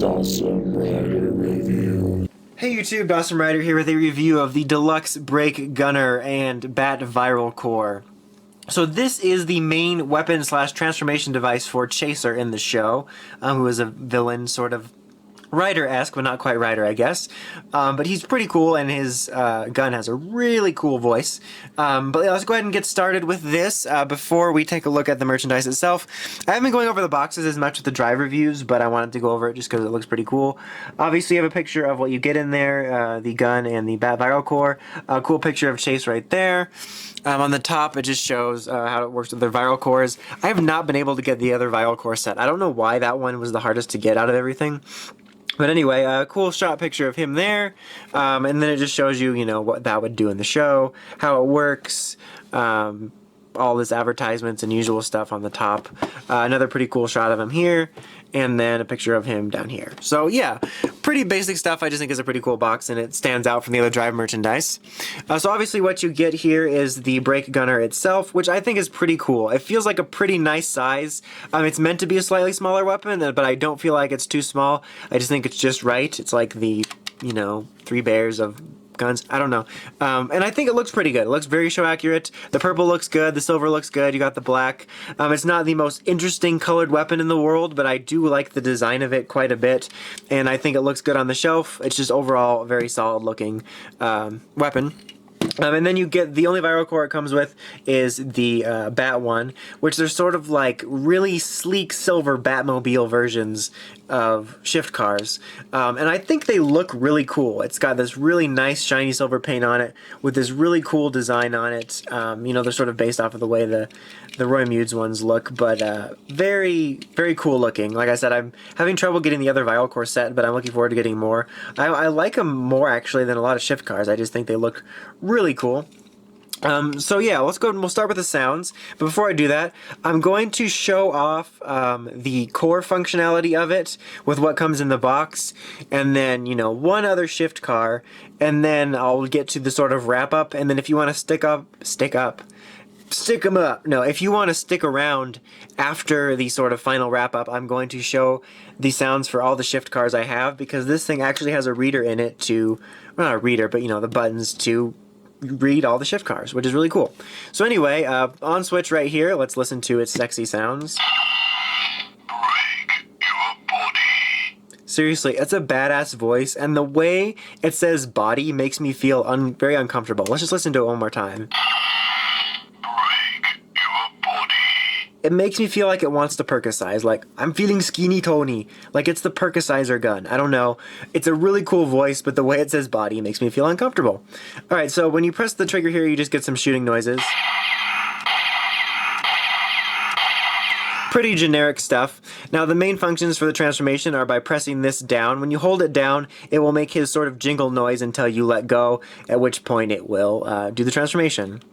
Awesome Rider Review. Hey YouTube, Awesome Rider here with a review of the Deluxe Brake Gunner and Bat Viral Core. So this is the main weapon slash transformation device for Chaser in the show, who is a villain sort of Rider-esque, but not quite Rider, I guess. But he's pretty cool, and his gun has a really cool voice. But yeah, let's go ahead and get started with this before we take a look at the merchandise itself. I haven't been going over the boxes as much with the drive reviews, but I wanted to go over it just because it looks pretty cool. Obviously, you have a picture of what you get in there, the gun and the Bat Viral Core. A cool picture of Chase right there. On the top, it just shows how it works with their viral cores. I have not been able to get the other viral core set. I don't know why that one was the hardest to get out of everything. But anyway, a cool shot picture of him there, and then it just shows you, what that would do in the show, how it works, all this advertisements and usual stuff on the top. Another pretty cool shot of him here, and then a picture of him down here. So yeah, pretty basic stuff. I just think is a pretty cool box, and it stands out from the other Drive merchandise. So obviously what you get here is the brake gunner itself, which I think is pretty cool. It feels like a pretty nice size. It's meant to be a slightly smaller weapon, but I don't feel like it's too small. I just think it's just right. It's like the, Three Bears of guns. I don't know. And I think it looks pretty good. It looks very show accurate. The purple looks good. The silver looks good. You got the black. It's not the most interesting colored weapon in the world, but I do like the design of it quite a bit. And I think it looks good on the shelf. It's just overall a very solid looking weapon. And then you get, the only viral core it comes with is the Bat one, which they're sort of like really sleek silver Batmobile versions of shift cars. And I think they look really cool. It's got this really nice shiny silver paint on it with this really cool design on it. They're sort of based off of the way the Roy Mudes ones look, but very, very cool looking. Like I said, I'm having trouble getting the other viral core set, but I'm looking forward to getting more. I like them more actually than a lot of shift cars. I just think they look really cool. So yeah, let's go and we'll start with the sounds. But before I do that, I'm going to show off the core functionality of it with what comes in the box, and then, one other shift car, and then I'll get to the sort of wrap up, and then if you want to stick them up. No, if you want to stick around after the sort of final wrap up, I'm going to show the sounds for all the shift cars I have, because this thing actually has a reader in it to, well, not a reader, but the buttons to read all the shift cars, which is really cool. So anyway, on switch right here, let's listen to its sexy sounds. Break your body. Seriously, it's a badass voice, and the way it says body makes me feel very uncomfortable. Let's just listen to it one more time. Break your body. It makes me feel like it wants to percussize, like, I'm feeling skinny Tony, like it's the percussizer gun. I don't know. It's a really cool voice, but the way it says body makes me feel uncomfortable. Alright, so when you press the trigger here, you just get some shooting noises. Pretty generic stuff. Now the main functions for the transformation are by pressing this down. When you hold it down, it will make his sort of jingle noise until you let go, at which point it will do the transformation.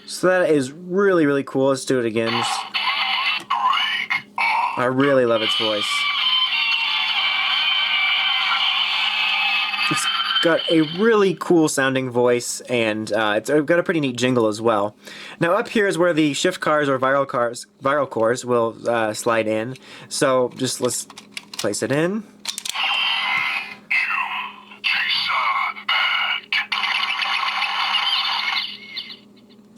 So that is really, really cool. Let's do it again. I really love its voice. It's got a really cool sounding voice, and it's got a pretty neat jingle as well. Now up here is where the shift cars or viral cores will slide in. So just let's place it in.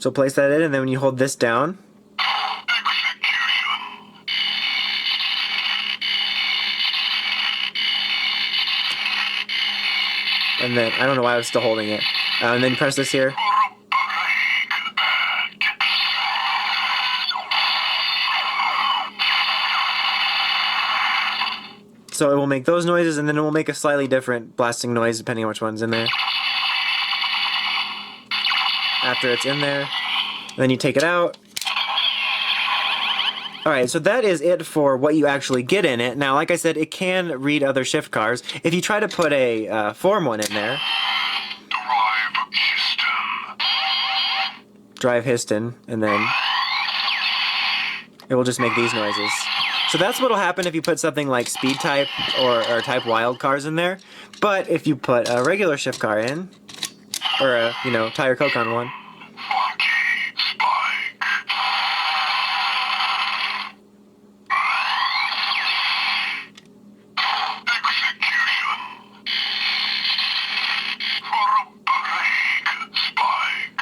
So place that in, and then when you hold this down, and then, I don't know why I was still holding it, and then press this here. So it will make those noises, and then it will make a slightly different blasting noise depending on which one's in there. After it's in there, and then you take it out. Alright, so that is it for what you actually get in it. Now, like I said, it can read other shift cars. If you try to put a form one in there, drive Histon, and then it will just make these noises. So that's what'll happen if you put something like speed type or type wild cars in there. But if you put a regular shift car in, or a, tire Kokon one, Funky spike. Execution. For a break spike.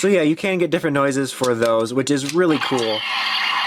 so yeah, you can get different noises for those, which is really cool.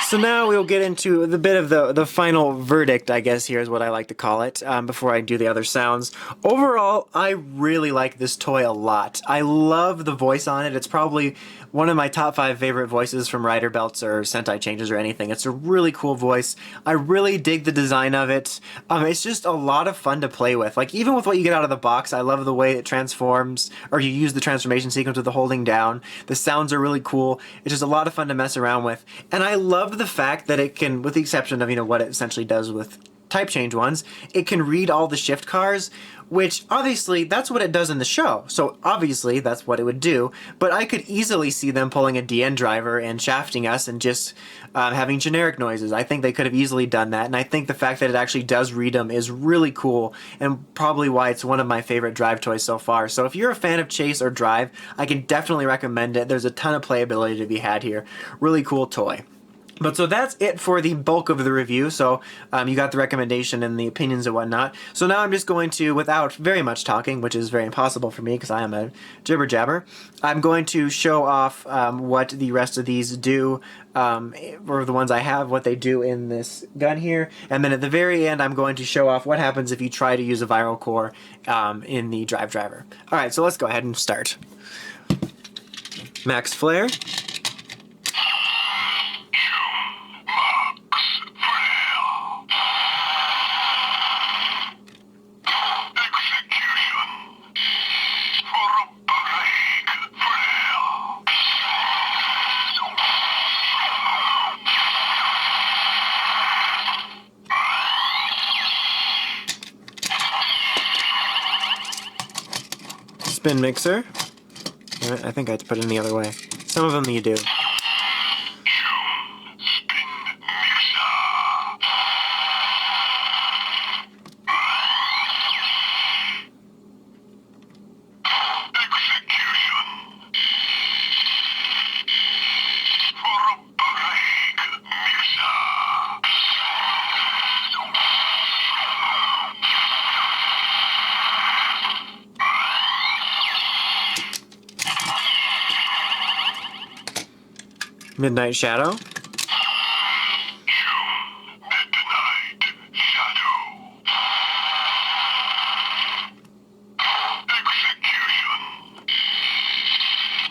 So now we'll get into the bit of the final verdict, I guess here is what I like to call it, before I do the other sounds. Overall, I really like this toy a lot. I love the voice on it. It's probably one of my top 5 favorite voices from Rider Belts or Sentai Changes or anything. It's a really cool voice. I really dig the design of it. It's just a lot of fun to play with. Like, even with what you get out of the box, I love the way it transforms, or you use the transformation sequence with the holding down. The sounds are really cool. It's just a lot of fun to mess around with. And I love the fact that it can, with the exception of, what it essentially does with type change ones, it can read all the shift cars, which obviously that's what it does in the show. So obviously that's what it would do, but I could easily see them pulling a DN driver and shafting us and just having generic noises. I think they could have easily done that, and I think the fact that it actually does read them is really cool, and probably why it's one of my favorite Drive toys so far. So if you're a fan of Chase or Drive, I can definitely recommend it. There's a ton of playability to be had here. Really cool toy. But so that's it for the bulk of the review. So you got the recommendation and the opinions and whatnot. So now I'm just going to, without very much talking, which is very impossible for me because I am a jibber jabber, I'm going to show off what the rest of these do, or the ones I have, what they do in this gun here. And then at the very end, I'm going to show off what happens if you try to use a viral core in the Drive driver. All right, so let's go ahead and start. Max Flare. Spin Mixer. I think I had to put it in the other way. Some of them you do. Midnight Shadow. Midnight Shadow. Execution.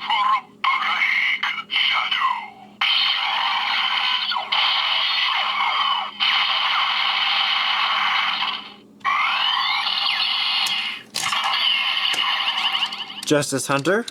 For a break shadow. Justice Hunter.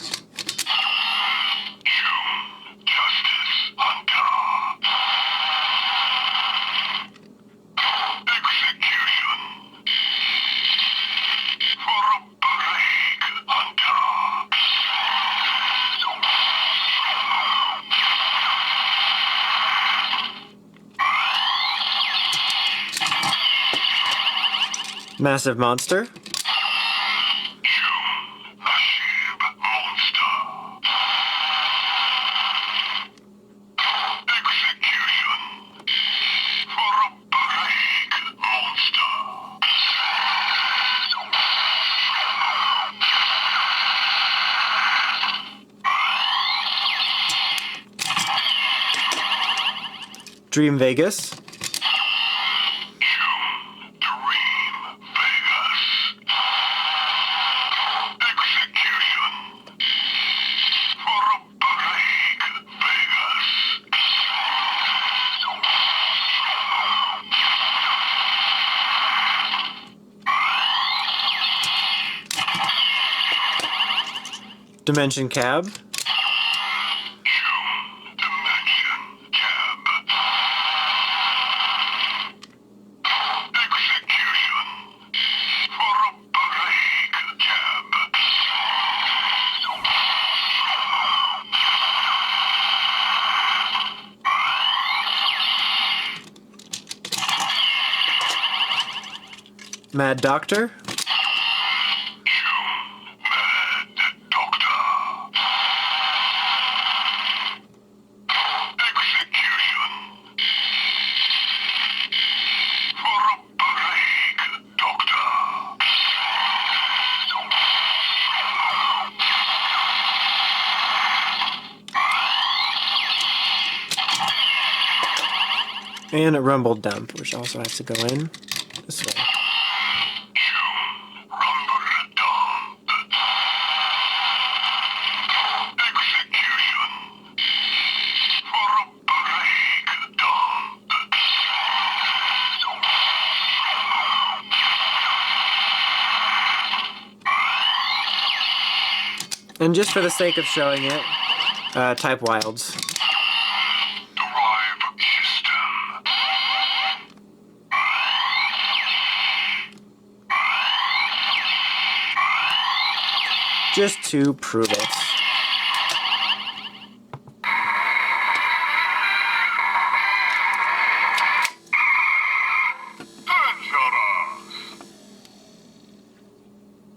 Massive Monster. Dream Vegas. Dimension Cab. Mad Doctor. Mad Doctor. Execution. For a break, Doctor. And a Rumble Dump, which also has to go in this way. Rumble Dump. Execution. For a break, Dump. And just for the sake of showing it, type Wilds. Drive system. Just to prove it.